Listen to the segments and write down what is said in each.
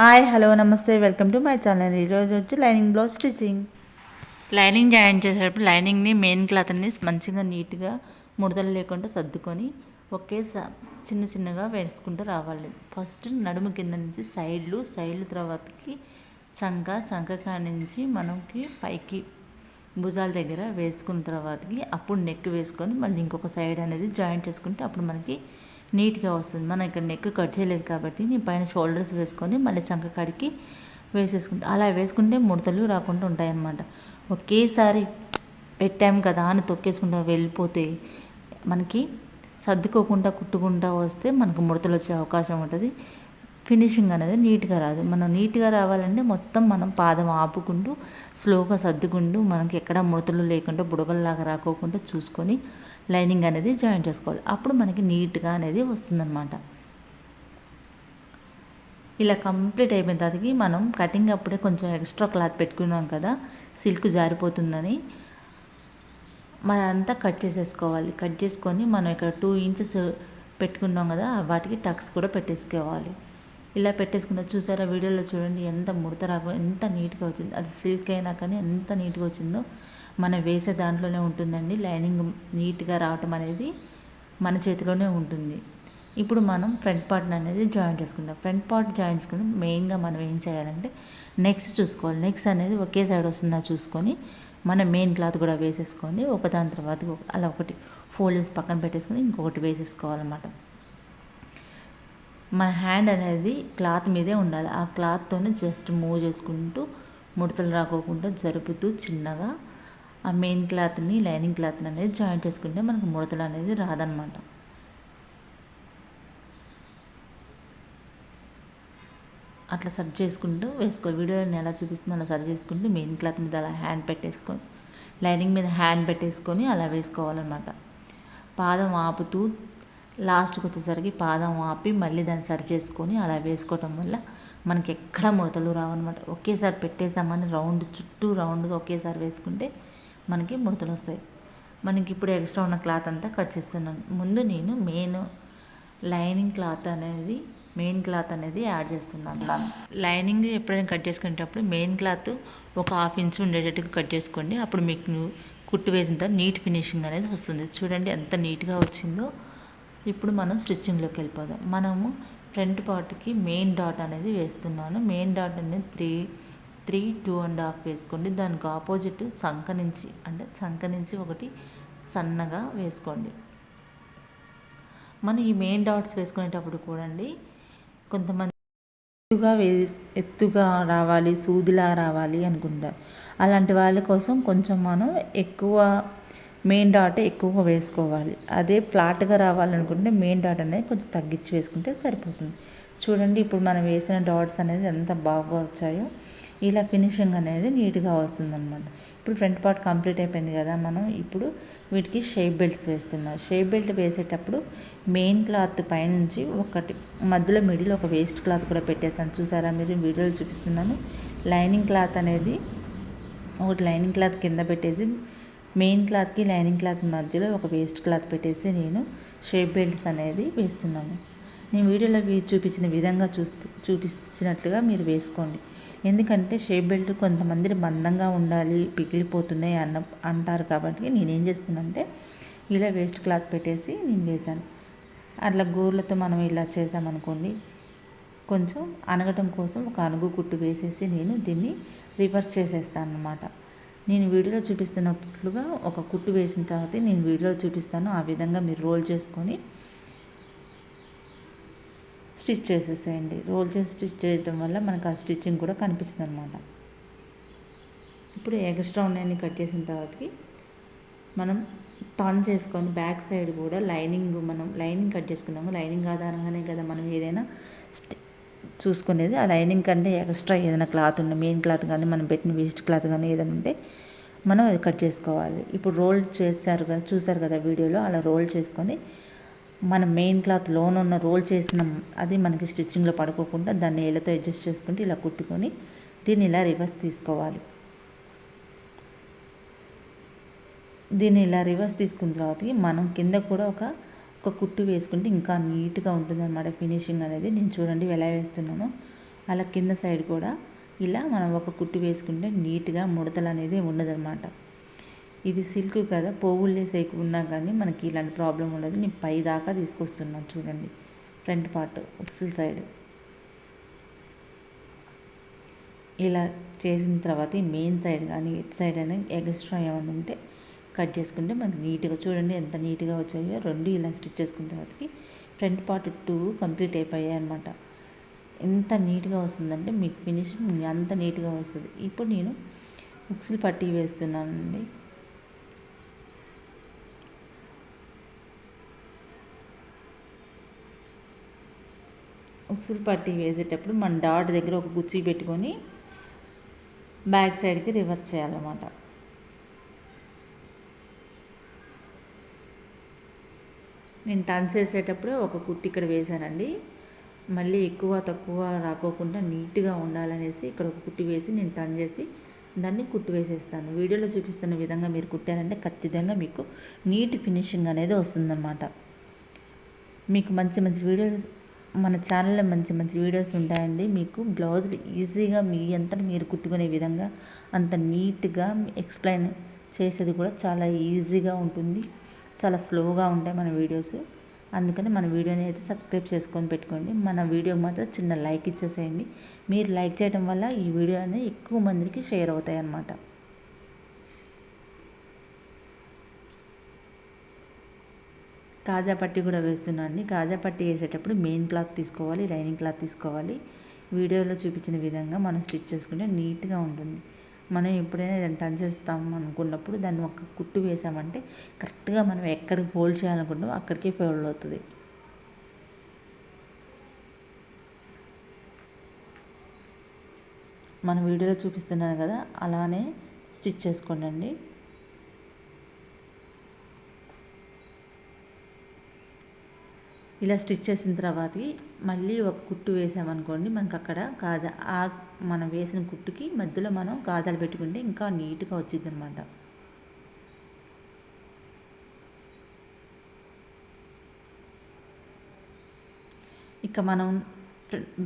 Hi hello నమస్తే welcome to my channel. ఈరోజు వచ్చి lining blouse stitching. Lining join చేసేటప్పుడు లైనింగ్ని మెయిన్ క్లాత్ని మంచిగా నీట్గా ముడతలు లేకుండా సర్దుకొని ఒకేసారి చిన్న చిన్నగా వేసుకుంటూ రావాలి. ఫస్ట్ నడుము కింద నుంచి సైడ్లు తర్వాతకి చంక కాడి నుంచి మనకి పైకి భుజాల దగ్గర వేసుకున్న తర్వాతకి అప్పుడు నెక్ వేసుకొని మళ్ళీ ఇంకొక సైడ్ అనేది జాయింట్ చేసుకుంటే అప్పుడు మనకి నీట్గా వస్తుంది. మనం ఇక్కడ నెక్ కట్ చేయలేదు కాబట్టి నేను పైన షోల్డర్స్ వేసుకొని మళ్ళీ చంక కాడికి వేసేసుకుంటే అలా వేసుకుంటే ముడతలు రాకుండా ఉంటాయన్నమాట. ఒకేసారి పెట్టాము కదా అని తొక్కేసుకుంటా వెళ్ళిపోతే మనకి సర్దుకోకుండా కుట్టుకుంటా వస్తే మనకు ముడతలు వచ్చే అవకాశం ఉంటుంది. ఫినిషింగ్ అనేది నీట్గా రాదు. మనం నీట్గా రావాలంటే మొత్తం మనం పాదం ఆపుకుంటూ స్లోగా సర్దుకుంటూ మనకి ఎక్కడ ముడతలు లేకుండా బుడగల్లాగా రాకోకుండా చూసుకొని లైనింగ్ అనేది జాయిన్ చేసుకోవాలి. అప్పుడు మనకి నీట్గా అనేది వస్తుందన్నమాట. ఇలా కంప్లీట్ అయిపోయిన తర్వాతకి మనం కటింగ్ అప్పుడే కొంచెం ఎక్స్ట్రా క్లాత్ పెట్టుకున్నాం కదా, సిల్క్ జారిపోతుందని మనంతా కట్ చేసేసుకోవాలి. కట్ చేసుకొని మనం ఇక్కడ 2 ఇంచెస్ పెట్టుకున్నాం కదా, వాటికి టక్స్ కూడా పెట్టేసుకోవాలి. ఇలా పెట్టేసుకున్న చూసారా వీడియోలో చూడండి ఎంత ముడత రాకుండా ఎంత నీట్గా వచ్చింది. అది సిల్క్ అయినా కానీ ఎంత నీట్గా వచ్చిందో మనం వేసే దాంట్లోనే ఉంటుందండి. లైనింగ్ నీట్గా రావటం అనేది మన చేతిలోనే ఉంటుంది. ఇప్పుడు మనం ఫ్రంట్ పార్ట్ అనేది జాయిన్ చేసుకుందాం. ఫ్రంట్ పార్ట్ జాయిన్ చేసుకుని మెయిన్గా మనం ఏం చేయాలంటే నెక్స్ట్ చూసుకోవాలి. నెక్స్ట్ అనేది ఒకే సైడ్ వస్తుందా చూసుకొని మనం మెయిన్ క్లాత్ కూడా వేసేసుకొని ఒకదాని తర్వాత అలా ఒకటి ఫోల్డ్స్ పక్కన పెట్టేసుకొని ఇంకొకటి వేసేసుకోవాలన్నమాట. మన హ్యాండ్ అనేది క్లాత్ మీదే ఉండాలి. ఆ క్లాత్తోనే జస్ట్ మూవ్ చేసుకుంటూ ముడతలు రాకోకుండా జరుపుతూ చిన్నగా ఆ మెయిన్ క్లాత్ని లైనింగ్ క్లాత్ని అనేది జాయింట్ చేసుకుంటే మనకు ముడతలు అనేది రాదనమాట. అట్లా సర్చ్ చేసుకుంటూ వేసుకోవాలి. వీడియోలో నేను ఎలా చూపిస్తుందో అలా సర్చ్ చేసుకుంటూ మెయిన్ క్లాత్ మీద అలా హ్యాండ్ పెట్టేసుకొని లైనింగ్ మీద హ్యాండ్ పెట్టేసుకొని అలా వేసుకోవాలన్నమాట. పాదం ఆపుతూ లాస్ట్కి వచ్చేసరికి పాదం ఆపి మళ్ళీ దాన్ని సరి చేసుకొని అలా వేసుకోవటం వల్ల మనకి ఎక్కడ ముడతలు రావన్నమాట. ఒకేసారి పెట్టేసామని చుట్టూ రౌండ్గా ఒకేసారి వేసుకుంటే మనకి ముడతలు వస్తాయి. మనకి ఇప్పుడు ఎక్స్ట్రా ఉన్న క్లాత్ అంతా కట్ చేస్తున్నాను. ముందు నేను మెయిన్ క్లాత్ అనేది యాడ్ చేస్తున్నాను. లైనింగ్ ఎప్పుడైనా కట్ చేసుకునేటప్పుడు మెయిన్ క్లాత్ ఒక 1/2 ఇంచ్ ఉండేటట్టుగా కట్ చేసుకోండి. అప్పుడు మీకు కుట్టు వేసిన తర్వాత నీట్ ఫినిషింగ్ అనేది వస్తుంది. చూడండి ఎంత నీట్గా వచ్చిందో. ఇప్పుడు మనం స్టిచ్చింగ్లోకి వెళ్ళిపోదాం. మనము ఫ్రంట్ పార్ట్కి మెయిన్ డాట్ అనేది వేస్తున్నాను. మెయిన్ డాట్ అనేది 3 2.5 వేసుకోండి. దానికి ఆపోజిట్ చంక నుంచి ఒకటి సన్నగా వేసుకోండి. మనం ఈ మెయిన్ డాట్స్ వేసుకునేటప్పుడు కూడండి కొంతమంది ఎత్తుగా రావాలి, సూదిలా రావాలి అనుకుంటారు. అలాంటి వాళ్ళ కోసం కొంచెం మనం మెయిన్ డాట్ ఎక్కువగా వేసుకోవాలి. అదే ఫ్లాట్గా రావాలనుకుంటే మెయిన్ డాట్ అనేది కొంచెం తగ్గించి వేసుకుంటే సరిపోతుంది. చూడండి ఇప్పుడు మనం వేసిన డాట్స్ అనేది ఎంత బాగా వచ్చాయో. ఇలా ఫినిషింగ్ అనేది నీట్గా వస్తుందన్నమాట. ఇప్పుడు ఫ్రంట్ పార్ట్ కంప్లీట్ అయిపోయింది కదా, మనం ఇప్పుడు వీటికి షేప్ బెల్ట్స్ వేస్తున్నాం. షేప్ బెల్ట్ వేసేటప్పుడు మెయిన్ క్లాత్ పైనుంచి ఒకటి మధ్యలో మిడిల్ ఒక వేస్ట్ క్లాత్ కూడా పెట్టేసాను. చూసారా మీరు వీడియోలో చూపిస్తున్నాను. లైనింగ్ క్లాత్ అనేది ఒకటి లైనింగ్ క్లాత్ కింద పెట్టేసి మెయిన్ క్లాత్కి లైనింగ్ క్లాత్ మధ్యలో ఒక వేస్ట్ క్లాత్ పెట్టేసి నేను షేప్ బెల్ట్స్ అనేది వేస్తున్నాను. నేను వీడియోలో చూపించిన విధంగా చూపించినట్లుగా మీరు వేసుకోండి. ఎందుకంటే షేప్ బెల్ట్ కొంతమంది మందంగా ఉండాలి, పిగిలిపోతున్నాయి అంటారు. కాబట్టి నేనేం చేస్తున్నానంటే ఇలా వేస్ట్ క్లాత్ పెట్టేసి నేను వేసాను. అట్లా గోర్లతో మనం ఇలా చేసామనుకోండి, కొంచెం అనగటం కోసం ఒక అనుగు కుట్టు వేసేసి నేను దీన్ని రివర్స్ చేసేస్తాను అన్నమాట. నేను వీడియోలో చూపిస్తున్నట్లుగా ఒక కుట్టు వేసిన తర్వాత నేను వీడియోలో చూపిస్తాను. ఆ విధంగా మీరు రోల్ చేసుకొని స్టిచ్ చేసేసేయండి. రోల్ చేసి స్టిచ్ చేయడం వల్ల మనకు ఆ స్టిచ్చింగ్ కూడా కనిపిస్తుంది అనమాట. ఇప్పుడు ఎక్స్ట్రా ఉన్నాయని కట్ చేసిన తర్వాతకి మనం టర్న్ చేసుకొని బ్యాక్ సైడ్ కూడా మనం లైనింగ్ కట్ చేసుకున్నాము. లైనింగ్ ఆధారంగానే కదా మనం ఏదైనా చూసుకునేది. ఆ లైనింగ్ కంటే ఎక్స్ట్రా ఏదైనా క్లాత్ ఉన్న మెయిన్ క్లాత్ కానీ మనం పెట్టిన వేస్ట్ క్లాత్ కానీ ఏదైనా ఉంటే మనం అది కట్ చేసుకోవాలి. ఇప్పుడు రోల్ చూసారు కదా వీడియోలో, అలా రోల్ చేసుకొని మనం మెయిన్ క్లాత్ లోనున్న రోల్ చేసిన అది మనకి స్టిచ్చింగ్లో పడుకోకుండా దాన్ని ఏళ్ళతో అడ్జస్ట్ చేసుకుంటే ఇలా కుట్టుకొని దీన్ని ఇలా రివర్స్ తీసుకోవాలి. దీన్ని ఇలా రివర్స్ తీసుకున్న తర్వాత మనం కింద కూడా ఒక కుట్టు వేసుకుంటే ఇంకా నీట్గా ఉంటుంది అన్నమాట ఫినిషింగ్ అనేది. నేను చూడండి ఎలా వేస్తున్నానో అలా కింద సైడ్ కూడా ఇలా మనం ఒక కుట్టు వేసుకుంటే నీట్గా ముడతలు అనేది ఉండదన్నమాట. ఇది సిల్క్ కదా, పోగులు లేసి ఉన్నా కానీ మనకి ఇలాంటి ప్రాబ్లం ఉండదు. నేను పై దాకా తీసుకొస్తున్నాను చూడండి, ఫ్రంట్ పార్ట్ ఉక్సుల సైడ్. ఇలా చేసిన తర్వాత ఈ మెయిన్ సైడ్ కానీ ఇటు సైడ్ అయినా ఎక్స్ట్రా ఏమైనా ఉంటే కట్ చేసుకుంటే మనకి నీట్గా చూడండి ఎంత నీట్గా వచ్చాయో. రెండు ఇలా స్టిచ్ చేసుకున్న తర్వాతకి ఫ్రంట్ పార్ట్ 2 కంప్లీట్ అయిపోయాయి అనమాట. ఎంత నీట్గా వస్తుందంటే మీకు ఫినిషింగ్ అంత నీట్గా వస్తుంది. ఇప్పుడు నేను ఉక్సులు పట్టీ వేస్తున్నానండి. ఉక్సులు పట్టీ వేసేటప్పుడు మన డాట్ దగ్గర ఒక గుచ్చి పెట్టుకొని బ్యాక్ సైడ్కి రివర్స్ చేయాలన్నమాట. నేను టర్న్ చేసేటప్పుడు ఒక కుట్టు ఇక్కడ వేసానండి. మళ్ళీ ఎక్కువ తక్కువ రాకోకుండా నీట్గా ఉండాలనేసి ఇక్కడ ఒక కుట్టు వేసి నేను టర్న్ చేసి దాన్ని కుట్టు వేసేస్తాను. వీడియోలో చూపిస్తున్న విధంగా మీరు కుట్టారంటే ఖచ్చితంగా మీకు నీట్ ఫినిషింగ్ అనేది వస్తుందన్నమాట. మీకు మంచి మంచి వీడియోస్ మన ఛానల్లో మంచి మంచి వీడియోస్ ఉంటాయండి. మీకు బ్లౌజులు ఈజీగా మీ అంతా మీరు కుట్టుకునే విధంగా అంత నీట్గా ఎక్స్ప్లెయిన్ చేసేది కూడా చాలా ఈజీగా ఉంటుంది. చాలా స్లోగా ఉంటాయి మన వీడియోస్. అందుకని మన వీడియోని అయితే సబ్స్క్రైబ్ చేసుకొని పెట్టుకోండి. మన వీడియో మాత్రం చిన్న లైక్ ఇచ్చేసేయండి. మీరు లైక్ చేయడం వల్ల ఈ వీడియో అనేది ఎక్కువ మందికి షేర్ అవుతాయి అన్నమాట. కాజా పట్టీ కూడా వేస్తున్నాను అండి. కాజా పట్టీ వేసేటప్పుడు మెయిన్ క్లాత్ తీసుకోవాలి, లైనింగ్ క్లాత్ తీసుకోవాలి. వీడియోలో చూపించిన విధంగా మనం స్టిచ్ చేసుకుంటే నీట్గా ఉంటుంది. మనం ఎప్పుడైనా దాన్ని టర్న్ చేస్తాం అనుకున్నప్పుడు దాన్ని ఒక కుట్టు వేసామంటే కరెక్ట్గా మనం ఎక్కడికి ఫోల్డ్ చేయాలనుకుంటామో అక్కడికే ఫోల్డ్ అవుతుంది. మన వీడియోలో చూపిస్తున్నాను కదా, అలానే స్టిచ్ చేసుకోండి. ఇలా స్టిచ్ చేసిన తర్వాత మళ్ళీ ఒక కుట్టు వేసామనుకోండి, మనకు అక్కడ మనం వేసిన కుట్టుకి మధ్యలో మనం కాజాలు పెట్టుకుంటే ఇంకా నీట్గా వచ్చింది అనమాట. ఇక మనం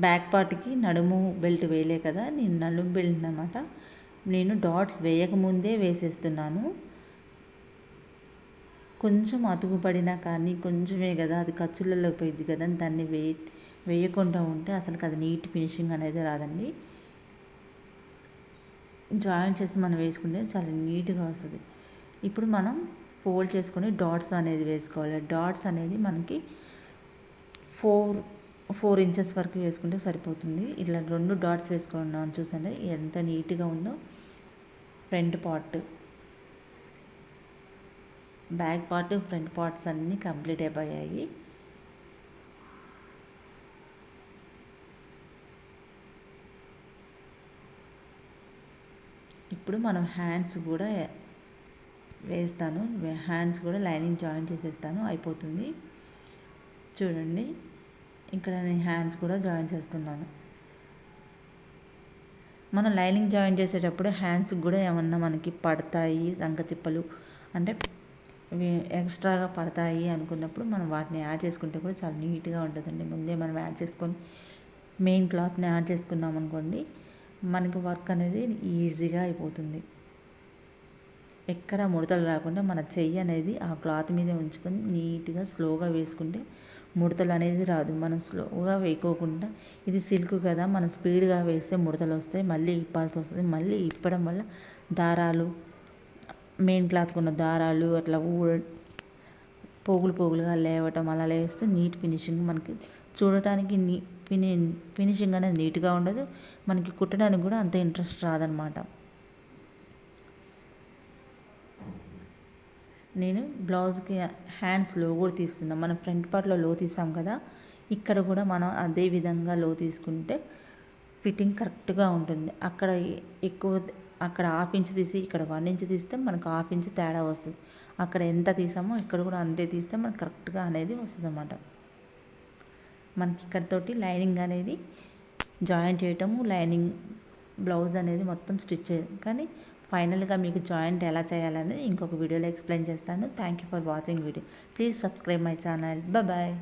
బ్యాక్ పార్ట్కి నడుము బెల్ట్ వేయలే కదా, నేను నడుము బెల్ట్ అనమాట నేను డాట్స్ వేయకముందే వేసేస్తున్నాను. కొంచెం అతుకుపడినా కానీ కొంచెమే కదా, అది ఖర్చులలో పోయింది కదా, దాన్ని వేయకుండా ఉంటే అసలు అది నీట్ ఫినిషింగ్ అనేది రాదండి. జాయింట్ చేసి మనం వేసుకుంటే చాలా నీట్గా వస్తుంది. ఇప్పుడు మనం ఫోల్డ్ చేసుకొని డాట్స్ అనేది వేసుకోవాలి. డాట్స్ అనేది మనకి 4 ఇంచెస్ వరకు వేసుకుంటే సరిపోతుంది. ఇట్లా 2 డాట్స్ వేసుకున్నాను చూసండి ఎంత నీట్గా ఉందో. Front part, back part, front parts అన్నీ కంప్లీట్ అయిపోయాయి. ఇప్పుడు మనం హ్యాండ్స్ కూడా వేస్తాను. హ్యాండ్స్ కూడా లైనింగ్ జాయిన్ చేసేస్తాను, అయిపోతుంది. చూడండి ఇక్కడ నేను హ్యాండ్స్ కూడా జాయిన్ చేస్తున్నాను. మనం లైనింగ్ జాయిన్ చేసేటప్పుడు హ్యాండ్స్కి కూడా ఏమన్నా మనకి పడతాయి సంకచిప్పలు అంటే ఎక్స్ట్రాగా పడతాయి అనుకున్నప్పుడు మనం వాటిని యాడ్ చేసుకుంటే కూడా చాలా నీట్గా ఉంటుందండి. ముందే మనం యాడ్ చేసుకొని మెయిన్ క్లాత్ని యాడ్ చేసుకున్నాం అనుకోండి, మనకి వర్క్ అనేది ఈజీగా అయిపోతుంది. ఎక్కడ ముడతలు రాకుండా మన చెయ్యి అనేది ఆ క్లాత్ మీద ఉంచుకొని నీట్గా స్లోగా వేసుకుంటే ముడతలు అనేది రాదు. మనం స్లోగా వేయకోకుండా, ఇది సిల్క్ కదా, మనం స్పీడ్గా వేస్తే ముడతలు వస్తాయి, మళ్ళీ ఇప్పాల్సి వస్తుంది. మళ్ళీ ఇప్పడం వల్ల దారాలు, మెయిన్ క్లాత్కు ఉన్న దారాలు అట్లా పోగులుగా లేవటం, అలా లేస్తే నీట్ ఫినిషింగ్ మనకి చూడటానికి ఫినిషింగ్ అనేది నీట్గా ఉండదు, మనకి కుట్టడానికి కూడా అంత ఇంట్రెస్ట్ రాదనమాట. నేను బ్లౌజ్కి హ్యాండ్స్ లో కూడా తీస్తున్నాను. మనం ఫ్రంట్ పార్ట్లో లో తీసాం కదా, ఇక్కడ కూడా మనం అదే విధంగా లో తీసుకుంటే ఫిట్టింగ్ కరెక్ట్గా ఉంటుంది. అక్కడ హాఫ్ ఇంచ్ తీసి ఇక్కడ 1 ఇంచ్ తీస్తే మనకు హాఫ్ ఇంచ్ తేడా వస్తుంది. అక్కడ ఎంత తీసామో ఇక్కడ కూడా అంతే తీస్తే మనకు కరెక్ట్గా అనేది వస్తుంది అన్నమాట. మనకి ఇక్కడతోటి లైనింగ్ అనేది జాయిన్ చేయటము, లైనింగ్ బ్లౌజ్ అనేది మొత్తం స్టిచ్ చేయడం. కానీ ఫైనల్గా మీకు జాయింట్ ఎలా చేయాలనేది ఇంకొక వీడియోలో ఎక్స్ప్లెయిన్ చేస్తాను. Thank you for watching video. Please subscribe my channel. Bye.